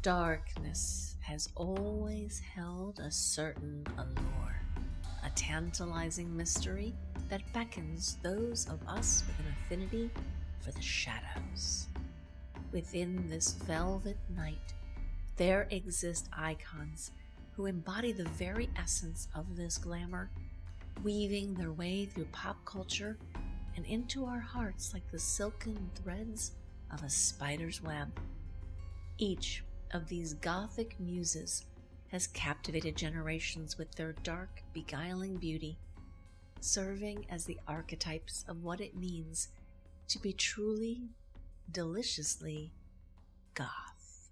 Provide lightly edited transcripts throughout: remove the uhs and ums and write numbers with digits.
Darkness has always held a certain allure, a tantalizing mystery that beckons those of us with an affinity for the shadows. Within this velvet night, there exist icons who embody the very essence of this glamour, weaving their way through pop culture and into our hearts like the silken threads of a spider's web. Each of these gothic muses has captivated generations with their dark, beguiling beauty, serving as the archetypes of what it means to be truly, deliciously goth.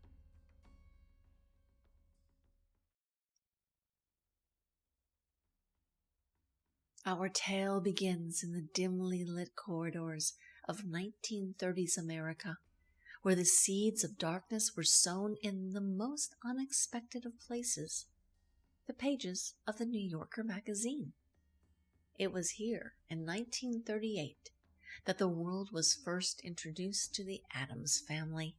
Our tale begins in the dimly lit corridors of 1930s America, where the seeds of darkness were sown in the most unexpected of places, the pages of the New Yorker magazine. It was here in 1938 that the world was first introduced to the Addams family,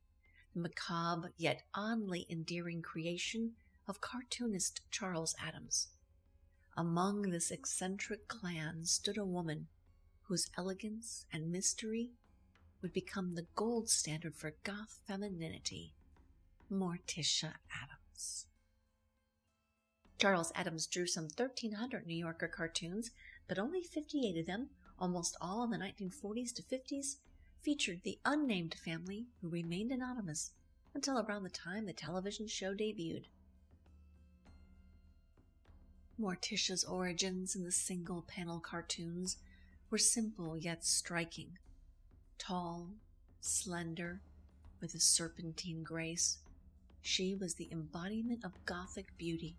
the macabre yet oddly endearing creation of cartoonist Charles Addams. Among this eccentric clan stood a woman whose elegance and mystery would become the gold standard for goth femininity, Morticia Addams. Charles Addams drew some 1,300 New Yorker cartoons, but only 58 of them, almost all in the 1940s to 50s, featured the unnamed family who remained anonymous until around the time the television show debuted. Morticia's origins in the single-panel cartoons were simple yet striking. Tall, slender, with a serpentine grace, she was the embodiment of gothic beauty.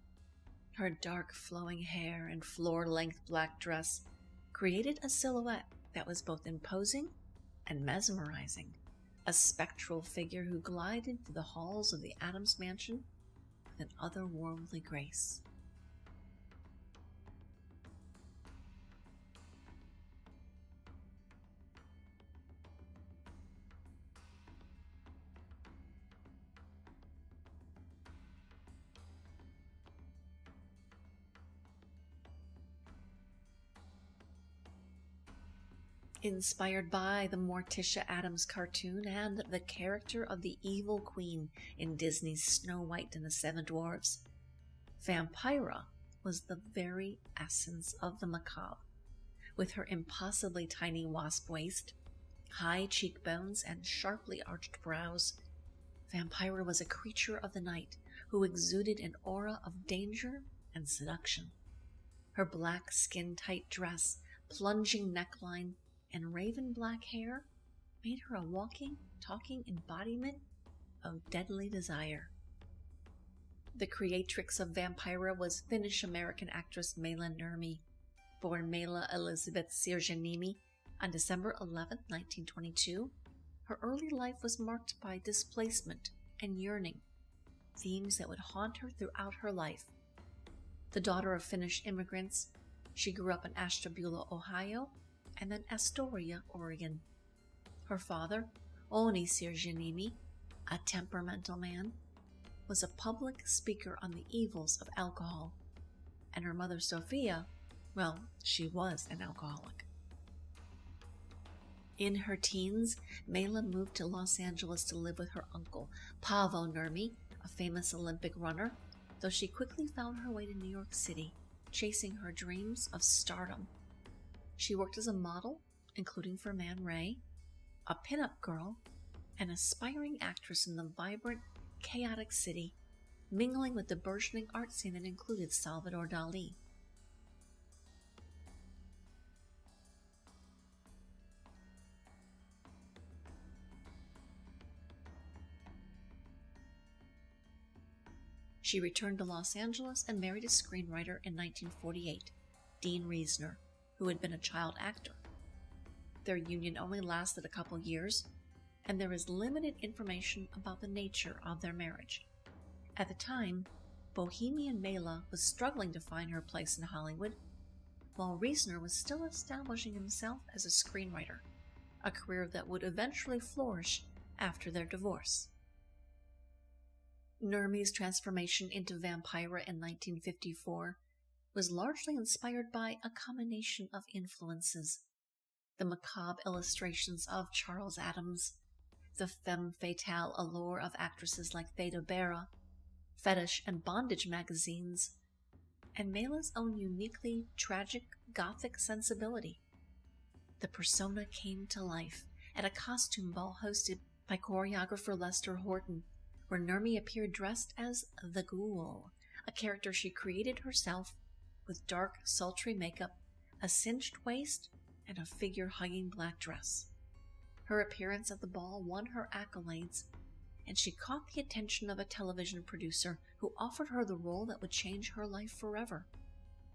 Her dark flowing hair and floor-length black dress created a silhouette that was both imposing and mesmerizing, a spectral figure who glided through the halls of the Addams mansion with an otherworldly grace. Inspired by the Morticia Addams cartoon and the character of the evil queen in Disney's Snow White and the Seven Dwarfs, Vampira was the very essence of the macabre. With her impossibly tiny wasp waist, high cheekbones, and sharply arched brows, Vampira was a creature of the night who exuded an aura of danger and seduction. Her black skin-tight dress, plunging neckline, and raven black hair made her a walking, talking embodiment of deadly desire. The creatrix of Vampira was Finnish-American actress Maila Nurmi, born Maila Elizabeth Sirjanimi on December 11, 1922. Her early life was marked by displacement and yearning, themes that would haunt her throughout her life. The daughter of Finnish immigrants, she grew up in Ashtabula, Ohio, and then Astoria, Oregon. Her father, Oni Sirjanimi, a temperamental man, was a public speaker on the evils of alcohol, and her mother, Sophia, well, she was an alcoholic. In her teens, Maila moved to Los Angeles to live with her uncle, Paavo Nurmi, a famous Olympic runner, though she quickly found her way to New York City, chasing her dreams of stardom. She worked as a model, including for Man Ray, a pinup girl, an aspiring actress in the vibrant, chaotic city, mingling with the burgeoning art scene that included Salvador Dali. She returned to Los Angeles and married a screenwriter in 1948, Dean Reesner, who had been a child actor. Their union only lasted a couple years, and there is limited information about the nature of their marriage. At the time, Bohemian Maila was struggling to find her place in Hollywood, while Reesner was still establishing himself as a screenwriter, a career that would eventually flourish after their divorce. Nurmi's transformation into Vampira in 1954 was largely inspired by a combination of influences: the macabre illustrations of Charles Addams, the femme fatale allure of actresses like Theda Bara, fetish and bondage magazines, and Maila's own uniquely tragic gothic sensibility. The persona came to life at a costume ball hosted by choreographer Lester Horton, where Nurmi appeared dressed as the Ghoul, a character she created herself with dark, sultry makeup, a cinched waist, and a figure-hugging black dress. Her appearance at the ball won her accolades, and she caught the attention of a television producer who offered her the role that would change her life forever: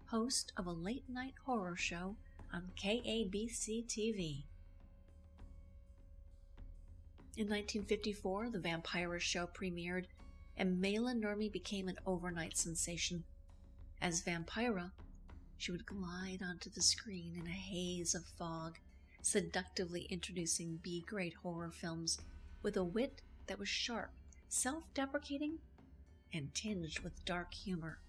host of a late-night horror show on KABC-TV. In 1954, the Vampira Show premiered, and Maila Nurmi became an overnight sensation. As Vampira, she would glide onto the screen in a haze of fog, seductively introducing B-grade horror films with a wit that was sharp, self-deprecating, and tinged with dark humor.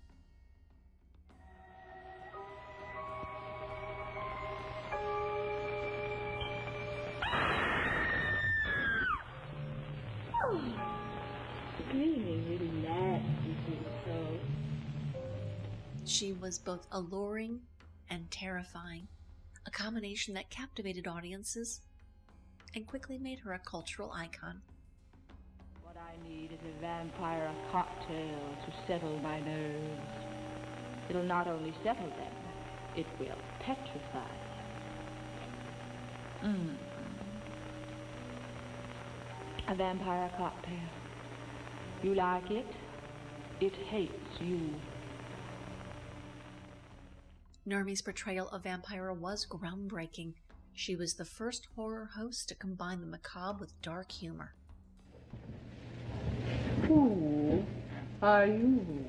She was both alluring and terrifying, a combination that captivated audiences and quickly made her a cultural icon. What I need is a vampire cocktail to settle my nerves. It'll not only settle them, it will petrify them. A vampire cocktail. You like it? It hates you. Nurmi's portrayal of Vampira was groundbreaking. She was the first horror host to combine the macabre with dark humor. Who are you?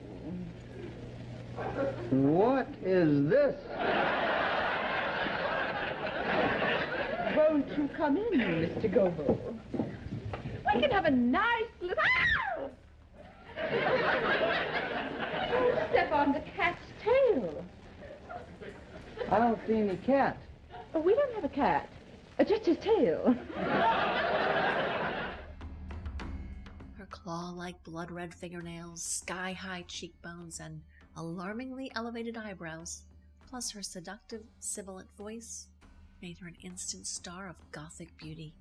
What is this? Won't you come in, Mr. Goble? We can have a nice little... Don't step on the cat's tail. I don't see any cat. Oh, we don't have a cat. Just his tail. Her claw-like blood-red fingernails, sky-high cheekbones, and alarmingly elevated eyebrows, plus her seductive, sibilant voice, made her an instant star of gothic beauty.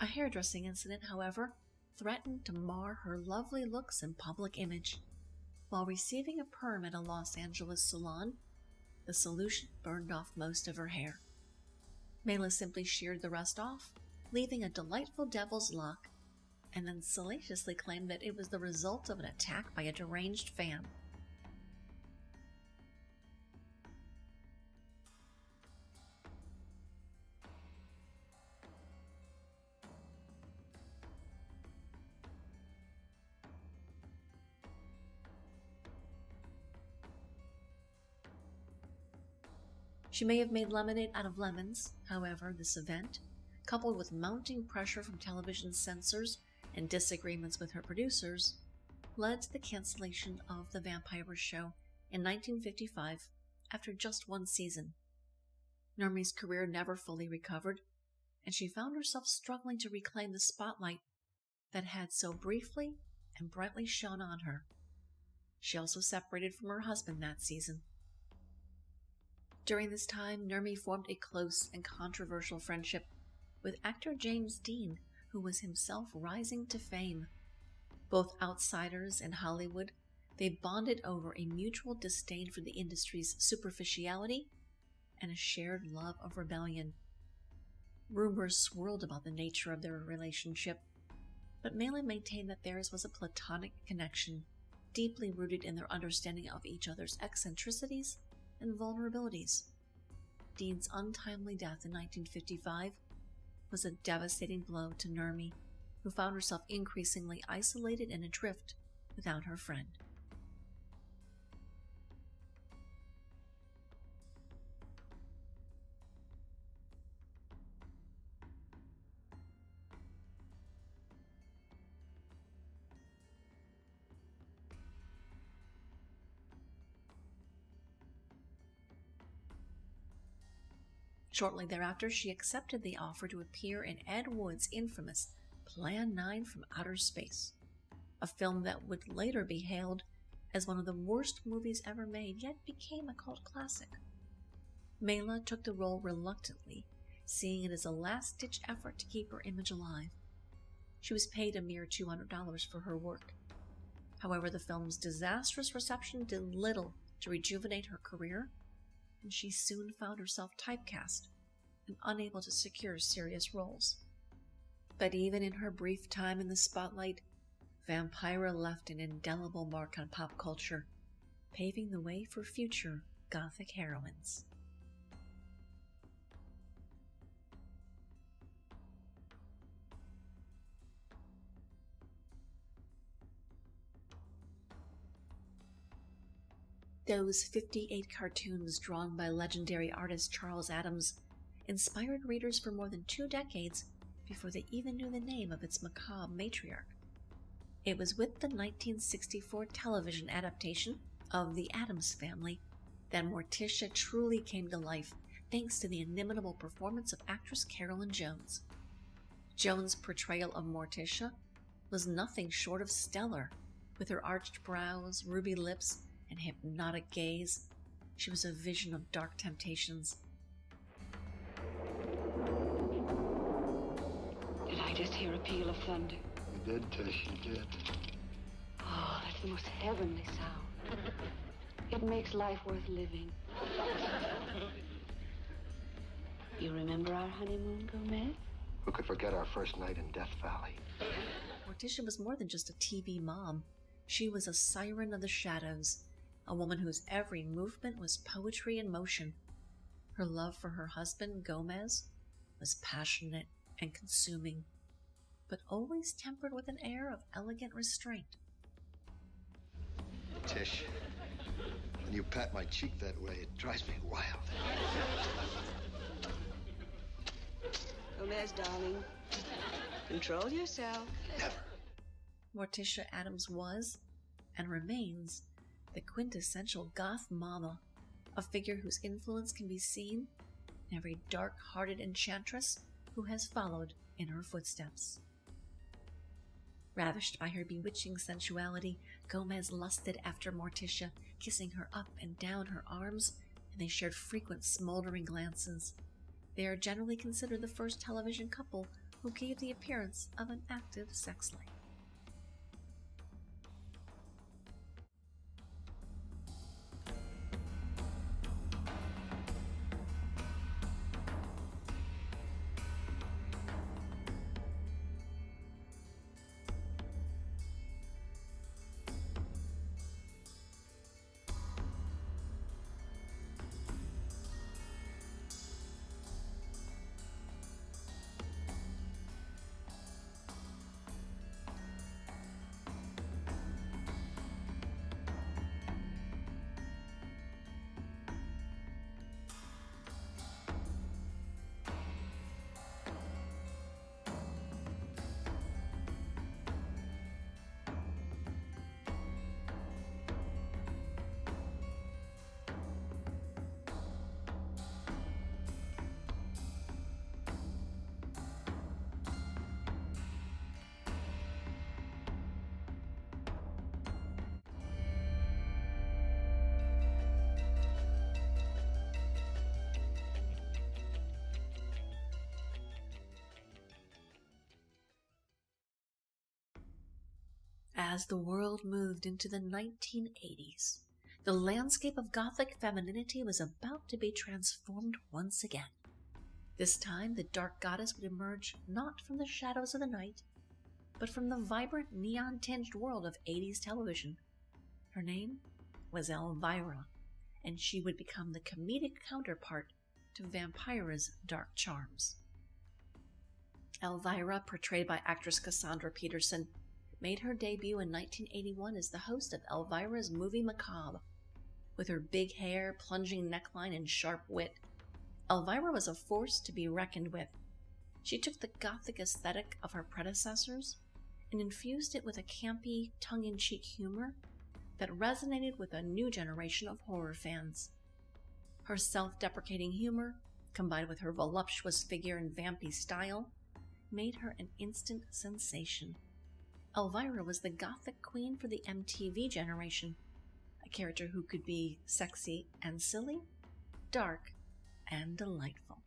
A hairdressing incident, however, threatened to mar her lovely looks and public image. While receiving a perm at a Los Angeles salon, the solution burned off most of her hair. Maila simply sheared the rest off, leaving a delightful devil's lock, and then salaciously claimed that it was the result of an attack by a deranged fan. She may have made lemonade out of lemons. However, this event, coupled with mounting pressure from television censors and disagreements with her producers, led to the cancellation of the Vampira Show in 1955 after just one season. Nurmi's career never fully recovered, and she found herself struggling to reclaim the spotlight that had so briefly and brightly shone on her. She also separated from her husband that season. During this time, Nurmi formed a close and controversial friendship with actor James Dean, who was himself rising to fame. Both outsiders in Hollywood, they bonded over a mutual disdain for the industry's superficiality and a shared love of rebellion. Rumors swirled about the nature of their relationship, but Maila maintained that theirs was a platonic connection, deeply rooted in their understanding of each other's eccentricities and vulnerabilities. Dean's untimely death in 1955 was a devastating blow to Nurmi, who found herself increasingly isolated and adrift without her friend. Shortly thereafter, she accepted the offer to appear in Ed Wood's infamous Plan 9 from Outer Space, a film that would later be hailed as one of the worst movies ever made, yet became a cult classic. Maila took the role reluctantly, seeing it as a last-ditch effort to keep her image alive. She was paid a mere $200 for her work. However, the film's disastrous reception did little to rejuvenate her career, and she soon found herself typecast and unable to secure serious roles. But even in her brief time in the spotlight, Vampira left an indelible mark on pop culture, paving the way for future Gothic heroines. Those 58 cartoons drawn by legendary artist Charles Addams inspired readers for more than 2 decades before they even knew the name of its macabre matriarch. It was with the 1964 television adaptation of The Addams Family that Morticia truly came to life, thanks to the inimitable performance of actress Carolyn Jones. Jones' portrayal of Morticia was nothing short of stellar. With her arched brows, ruby lips, and hypnotic gaze, she was a vision of dark temptations. Did I just hear a peal of thunder? You did, Tish, you did. Oh, that's the most heavenly sound. It makes life worth living. You remember our honeymoon, Gomez? Who could forget our first night in Death Valley? Morticia was more than just a TV mom. She was a siren of the shadows, a woman whose every movement was poetry in motion. Her love for her husband, Gomez, was passionate and consuming, but always tempered with an air of elegant restraint. Tish, when you pat my cheek that way, it drives me wild. Gomez, darling, control yourself. Never. Morticia Addams was, and remains, the quintessential goth mama, a figure whose influence can be seen in every dark-hearted enchantress who has followed in her footsteps. Ravished by her bewitching sensuality, Gomez lusted after Morticia, kissing her up and down her arms, and they shared frequent smoldering glances. They are generally considered the first television couple who gave the appearance of an active sex life. As the world moved into the 1980s, the landscape of Gothic femininity was about to be transformed once again. This time, the dark goddess would emerge not from the shadows of the night, but from the vibrant neon-tinged world of 80s television. Her name was Elvira, and she would become the comedic counterpart to Vampira's dark charms. Elvira, portrayed by actress Cassandra Peterson, made her debut in 1981 as the host of Elvira's movie Macabre. With her big hair, plunging neckline, and sharp wit, Elvira was a force to be reckoned with. She took the Gothic aesthetic of her predecessors and infused it with a campy, tongue-in-cheek humor that resonated with a new generation of horror fans. Her self-deprecating humor, combined with her voluptuous figure and vampy style, made her an instant sensation. Elvira was the Gothic queen for the MTV generation, a character who could be sexy and silly, dark and delightful.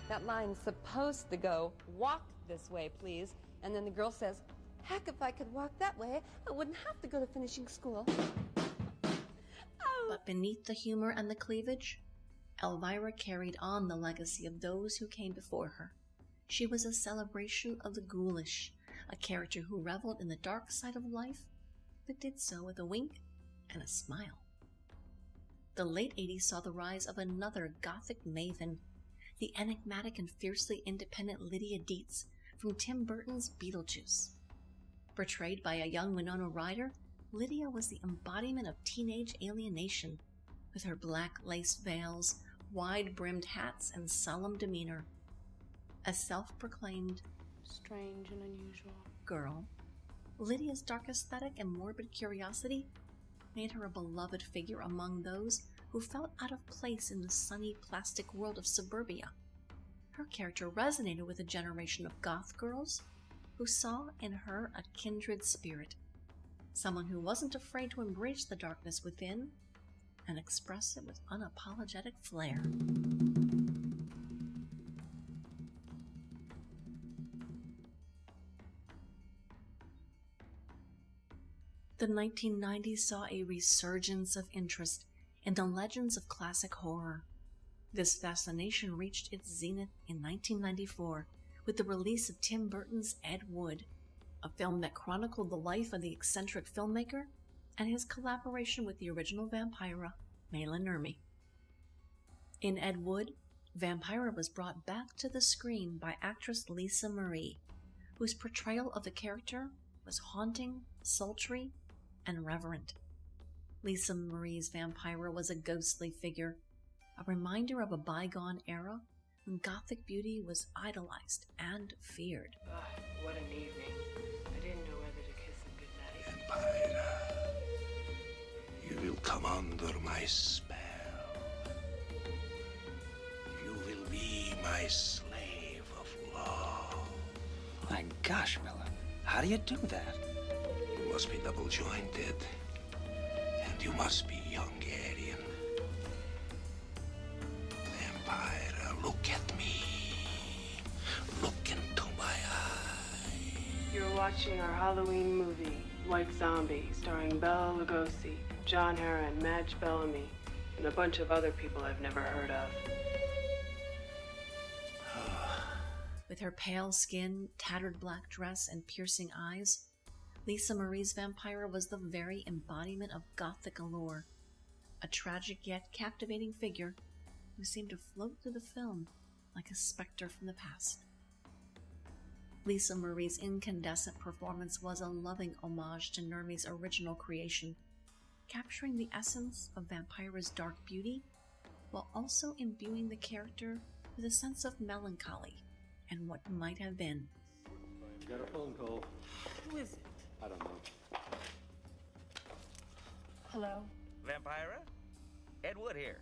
That line's supposed to go, "Walk this way, please." And then the girl says, "Heck, if I could walk that way, I wouldn't have to go to finishing school." Oh. But beneath the humor and the cleavage, Elvira carried on the legacy of those who came before her. She was a celebration of the ghoulish, a character who reveled in the dark side of life, but did so with a wink and a smile. The late 80s saw the rise of another Gothic maven, the enigmatic and fiercely independent Lydia Dietz from Tim Burton's Beetlejuice. Portrayed by a young Winona Ryder, Lydia was the embodiment of teenage alienation, with her black lace veils, wide-brimmed hats, and solemn demeanor. A self-proclaimed strange and unusual girl, Lydia's dark aesthetic and morbid curiosity made her a beloved figure among those who felt out of place in the sunny plastic world of suburbia. Her character resonated with a generation of goth girls who saw in her a kindred spirit, someone who wasn't afraid to embrace the darkness within and express it with unapologetic flair. The 1990s saw a resurgence of interest in the legends of classic horror. This fascination reached its zenith in 1994 with the release of Tim Burton's Ed Wood, a film that chronicled the life of the eccentric filmmaker and his collaboration with the original Vampira, Maila Nurmi. In Ed Wood, Vampira was brought back to the screen by actress Lisa Marie, whose portrayal of the character was haunting, sultry, and reverent. Lisa Marie's Vampira was a ghostly figure, a reminder of a bygone era when Gothic beauty was idolized and feared. What an evening. I didn't know whether to kiss him goodnight. Vampira, you will come under my spell. You will be my slave of love. My gosh, Miller, how do you do that? You must be double-jointed. And you must be Hungarian. Vampira, look at me. Look into my eye. You're watching our Halloween movie, White Zombie, starring Bela Lugosi, John Herron, Madge Bellamy, and a bunch of other people I've never heard of. With her pale skin, tattered black dress, and piercing eyes, Lisa Marie's Vampira was the very embodiment of Gothic allure, a tragic yet captivating figure who seemed to float through the film like a specter from the past. Lisa Marie's incandescent performance was a loving homage to Nurmi's original creation, capturing the essence of Vampira's dark beauty while also imbuing the character with a sense of melancholy and what might have been. Got a phone call. Who is it? I don't know. Hello? Vampira? Ed Wood here.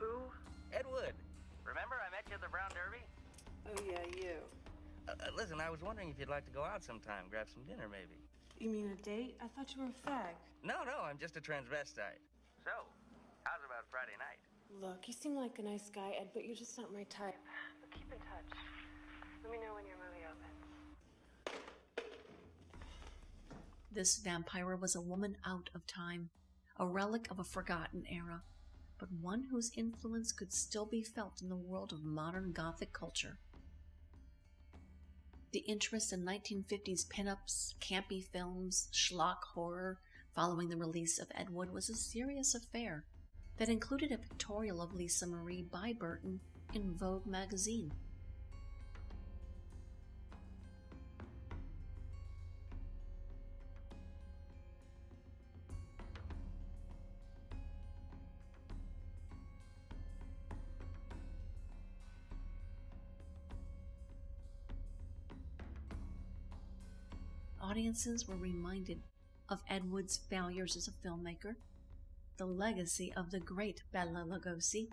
Who? Ed Wood. Remember I met you at the Brown Derby? Oh, yeah, you. and I was wondering if you'd like to go out sometime, grab some dinner, maybe. You mean a date? I thought you were a fag. No, I'm just a transvestite. So, how's about Friday night? Look, you seem like a nice guy, Ed, but you're just not my type. But keep in touch. Let me know when your movie opens. This Vampira was a woman out of time, a relic of a forgotten era, but one whose influence could still be felt in the world of modern Gothic culture. The interest in 1950s pinups, campy films, schlock horror following the release of Ed Wood was a serious affair that included a pictorial of Lisa Marie by Burton in Vogue magazine. Audiences were reminded of Ed Wood's failures as a filmmaker, the legacy of the great Bela Lugosi,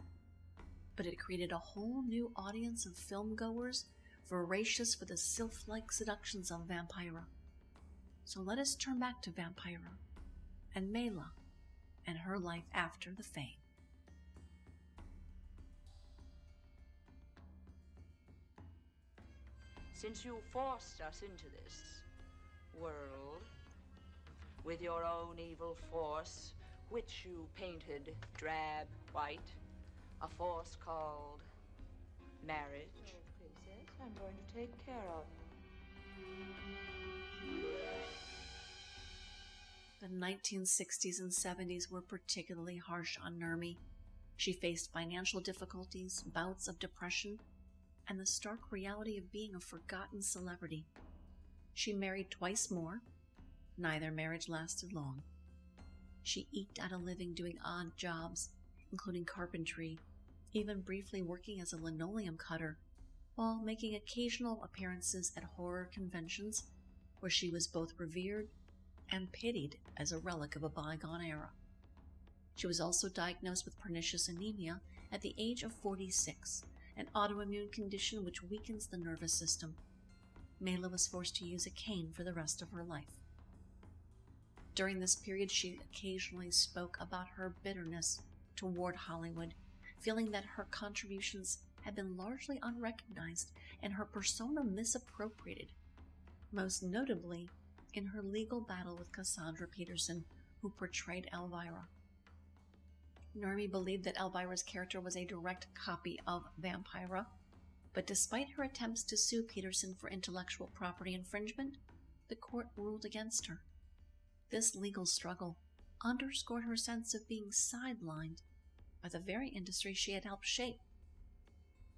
but it created a whole new audience of filmgoers voracious for the sylph-like seductions of Vampira. So let us turn back to Vampira and Maila and her life after the fame. Since you forced us into this world with your own evil force, which you painted drab white, a force called marriage. Princess, I'm going to take care of. The 1960s and 70s were particularly harsh on Nurmi. She faced financial difficulties, bouts of depression, and the stark reality of being a forgotten celebrity. She married twice more. Neither marriage lasted long. She eked out a living doing odd jobs, including carpentry, even briefly working as a linoleum cutter, while making occasional appearances at horror conventions where she was both revered and pitied as a relic of a bygone era. She was also diagnosed with pernicious anemia at the age of 46, an autoimmune condition which weakens the nervous system. Maila was forced to use a cane for the rest of her life. During this period, she occasionally spoke about her bitterness toward Hollywood, feeling that her contributions had been largely unrecognized and her persona misappropriated, most notably in her legal battle with Cassandra Peterson, who portrayed Elvira. Nurmi believed that Elvira's character was a direct copy of Vampira, but despite her attempts to sue Peterson for intellectual property infringement, the court ruled against her. This legal struggle underscored her sense of being sidelined by the very industry she had helped shape.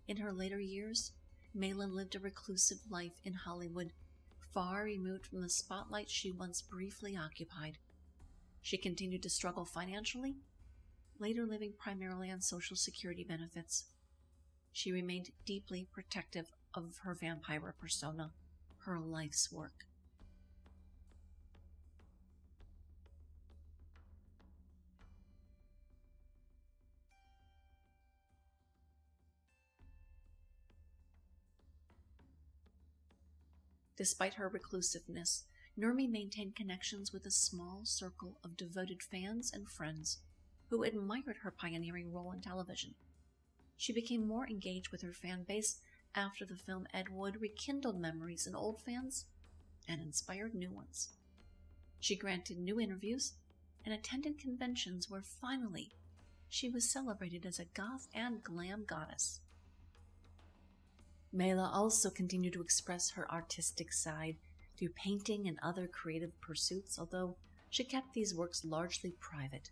In her later years, Maila lived a reclusive life in Hollywood, far removed from the spotlight she once briefly occupied. She continued to struggle financially, later living primarily on Social Security benefits. She remained deeply protective of her Vampira persona, her life's work. Despite her reclusiveness, Nurmi maintained connections with a small circle of devoted fans and friends who admired her pioneering role in television. She became more engaged with her fan base after the film Ed Wood rekindled memories in old fans and inspired new ones. She granted new interviews and attended conventions where finally she was celebrated as a goth and glam goddess. Maila also continued to express her artistic side through painting and other creative pursuits, although she kept these works largely private.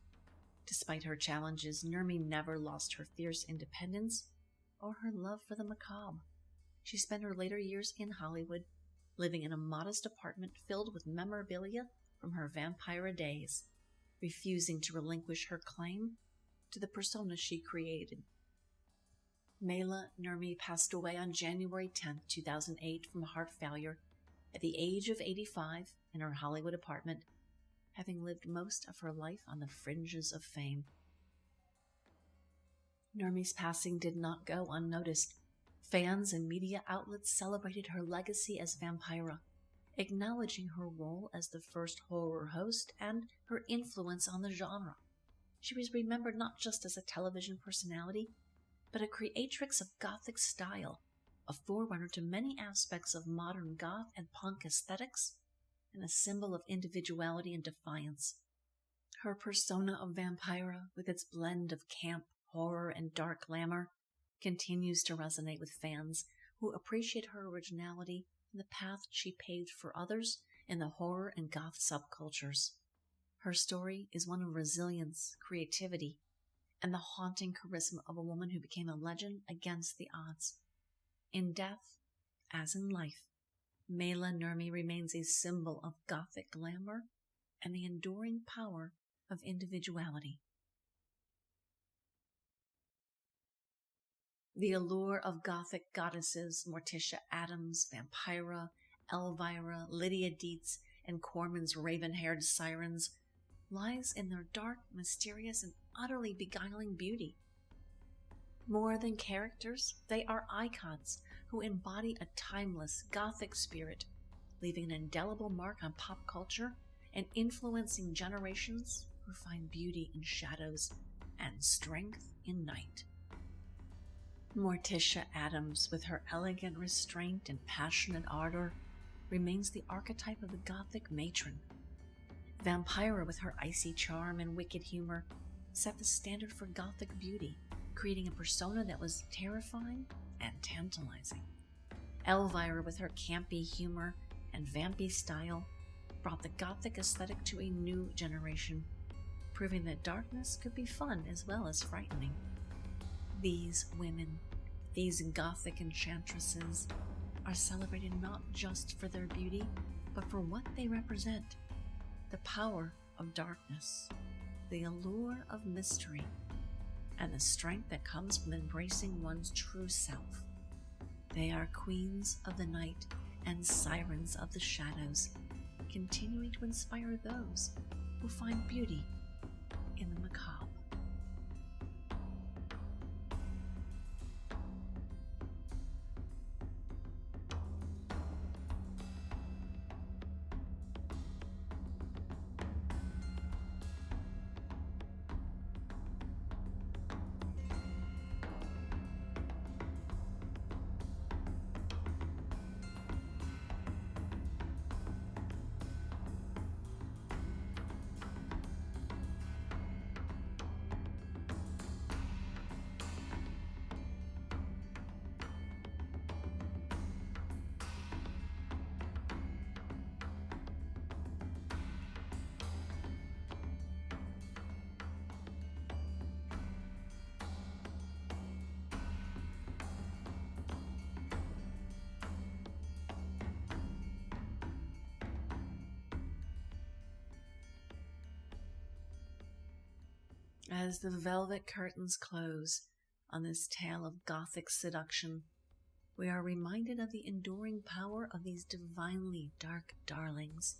Despite her challenges, Nurmi never lost her fierce independence or her love for the macabre. She spent her later years in Hollywood, living in a modest apartment filled with memorabilia from her Vampira days, refusing to relinquish her claim to the persona she created. Maila Nurmi passed away on January 10, 2008 from heart failure at the age of 85 in her Hollywood apartment, having lived most of her life on the fringes of fame. Nurmi's passing did not go unnoticed, Fans and media outlets celebrated her legacy as Vampira, acknowledging her role as the first horror host and her influence on the genre. She was remembered not just as a television personality, but a creatrix of Gothic style, a forerunner to many aspects of modern goth and punk aesthetics, and a symbol of individuality and defiance. Her persona of Vampira, with its blend of camp, horror, and dark glamour, continues to resonate with fans who appreciate her originality and the path she paved for others in the horror and goth subcultures. Her story is one of resilience, creativity, and the haunting charisma of a woman who became a legend against the odds. In death, as in life, Maila Nurmi remains a symbol of Gothic glamour and the enduring power of individuality. The allure of Gothic goddesses, Morticia Addams, Vampira, Elvira, Lydia Dietz, and Corman's raven-haired sirens, lies in their dark, mysterious, and utterly beguiling beauty. More than characters, they are icons who embody a timeless Gothic spirit, leaving an indelible mark on pop culture and influencing generations who find beauty in shadows and strength in night. Morticia Addams, with her elegant restraint and passionate ardor, remains the archetype of the Gothic matron. Vampira, with her icy charm and wicked humor, set the standard for Gothic beauty, creating a persona that was terrifying and tantalizing. Elvira, with her campy humor and vampy style, brought the Gothic aesthetic to a new generation, proving that darkness could be fun as well as frightening. These women, these Gothic enchantresses, are celebrated not just for their beauty, but for what they represent: the power of darkness, the allure of mystery, and the strength that comes from embracing one's true self. They are queens of the night and sirens of the shadows, continuing to inspire those who find beauty in the macabre. As the velvet curtains close on this tale of Gothic seduction, we are reminded of the enduring power of these divinely dark darlings.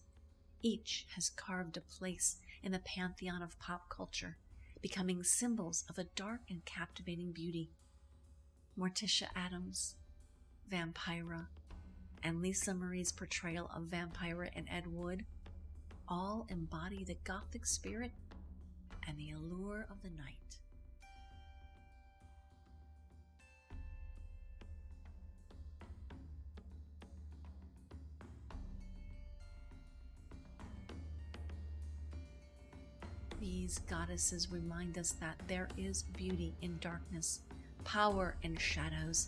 Each has carved a place in the pantheon of pop culture, becoming symbols of a dark and captivating beauty. Morticia Addams, Vampira, and Lisa Marie's portrayal of Vampira in Ed Wood all embody the Gothic spirit and the allure of the night. These goddesses remind us that there is beauty in darkness, power in shadows,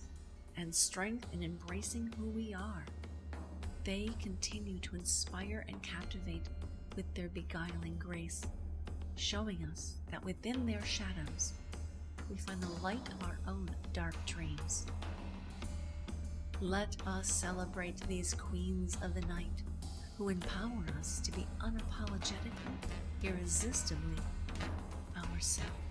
and strength in embracing who we are. They continue to inspire and captivate with their beguiling grace, showing us that within their shadows we find the light of our own dark dreams. Let us celebrate these queens of the night who empower us to be unapologetically, irresistibly ourselves.